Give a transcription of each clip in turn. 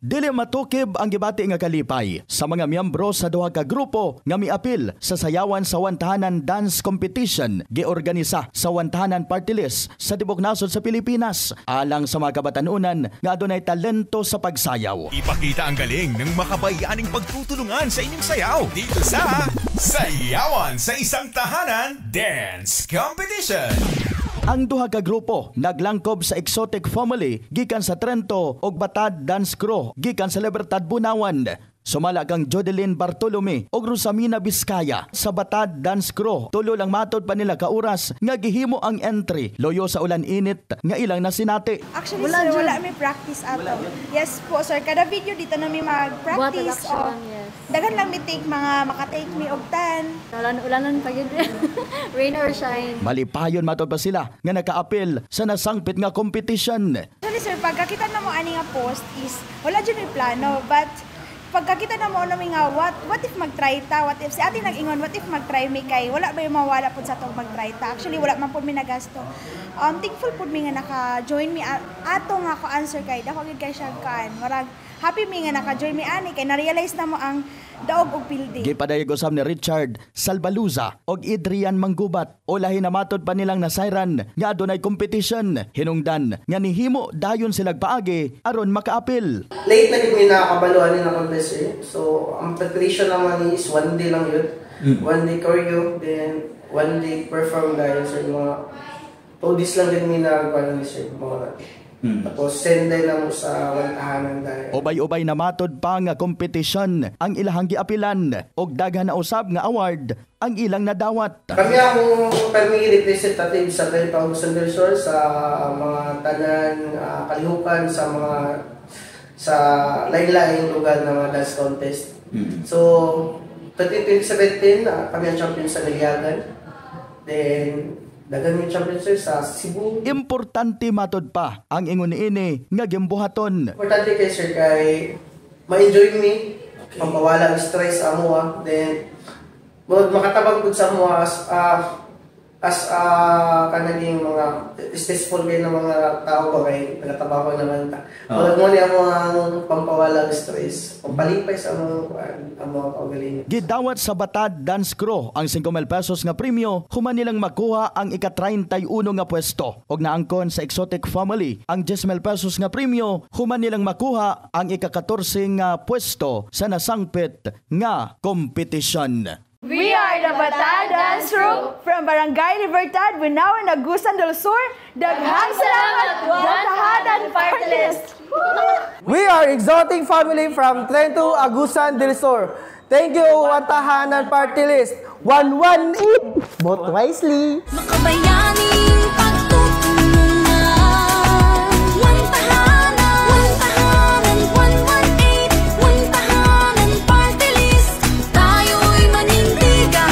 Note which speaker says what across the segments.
Speaker 1: Dili matukib ang gibati nga kalipay sa mga miyembro sa duha ka grupo nga miapil sa sayawan sa Wantahanan Dance Competition giorganisa sa Wantahanan Party List sa tibok nasod sa Pilipinas alang sa mga kabatanunan nga adunay talento sa pagsayaw.
Speaker 2: Ipakita ang galing ng makabayaning pagtutulungan sa inyong sayaw dito sa Sayawan sa Isang Tahanan Dance Competition.
Speaker 1: Ang duha ka grupo naglangkob sa Exotic Family gikan sa Trento ug Batad Dance Crew gikan sa Libertad Bunawan. Sumala kang Jodeline Bartolome ug Rosamina Vizcaya sa Batad Dance Crew. Tulo lang matod pa nila ka oras nga gihimo ang entry loyo sa ulan init nga ilang nasinati.
Speaker 3: Actually sir, wala may practice ato. Yes po sir, kada video dito na may mag-practice.
Speaker 4: Yes.
Speaker 3: Dagan lang mi take mga makatake mi og 10.
Speaker 4: Ulanan pa yun. Rain or shine.
Speaker 1: Malipayon matod pa sila nga nakaapil sa nasangpit nga competition.
Speaker 3: Actually sir, pagkakita na mo ani nga post is wala dyan may plano, but pagkakita na mo namin nga, what if mag-try ta? What if, si ate nag-ingon, what if mag-try mi kay, wala ba yung mawala po sa itong mag-try ta? Actually, wala man po mi nagasto. Thankful po mi nga naka-join mi, ato nga ko answer kay, dako gid kay siya kan. Marag, happy mi nga naka-join mi ani, kay na-realize na mo ang daog og building.
Speaker 1: Gipadayag usab ni Richard Salbaluza og Adrian Manggubat o lahi na matod pa nilang nasayran nga adunay competition. Hinungdan nga nihimo dayon silag paagi aron makaapil.
Speaker 5: Late na gid mi nakakabaluan ni na contest eh. So ang preparation naman is one day lang yun. One day choreo, then one day perform dahil sa mga 2 days lang din mi nagkuan ni sir mga tapos senday lang sa Wantahanan dahil.
Speaker 1: Ubay-ubay na matod pa nga competition ang ilahang giapilan og daghan na usab nga award ang ilang nadawat.
Speaker 5: Kami ang permi representative sa Trento Agusan del Sur sa mga tanan kalihukan sa lain-laing lugar ng mga dance contest. So 2017 kami ang champion sa Naliagan. Then dagan yung champion sir sa Cebu.
Speaker 1: Importante matod pa ang ingon niini nga gimbuhaton.
Speaker 5: Importante kay sir kay ma-enjoy me, pampawala ang stress amo then makatabang pud sa amo as kanaging mga stressful kay ng mga tao ba kay nagatrabaho naman ta. Wala mo ni ang pampawala ang stress, pampalipay sa mga kaugalingon.
Speaker 1: Gidawat sa Batad Dance Crew ang 5,000 pesos nga premyo human nilang makuha ang ika-31 nga pwesto og naangkon sa Exotic Family ang 10,000 pesos nga premyo human nilang makuha ang ika-14 nga pwesto sa nasangpit nga competition.
Speaker 3: We are the Batad Dance Crew from Barangay Libertad, Bunawan, Agusan del Sur. Daghang salamat, Wantahanan Party List!
Speaker 6: We are Exotic Family from Trento Agusan del Sur. Thank you, Wantahanan Party List. 118, vote wisely.
Speaker 7: Makabayaning pagtutulungan. Wantahanan, Wantahanan 118, Wantahanan Party List. Tayo'y manindigan,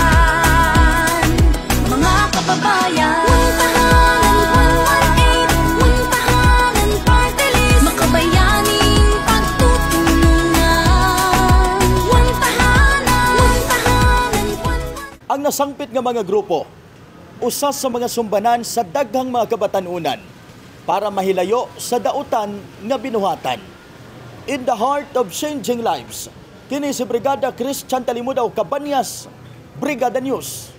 Speaker 7: mga kababayan. Wantahanan 118, Wantahanan Party List. Makabayaning pagtutulungan. Wantahanan, Wantahanan 118.
Speaker 1: Ang nasangpit nga mga grupo, usas sa mga sumbanan sa daghang mga kabatanunan para mahilayo sa dautan nga binuhatan. In the heart of changing lives, kini si Brigada Christian Talimudaw Cabanyas, Brigada News.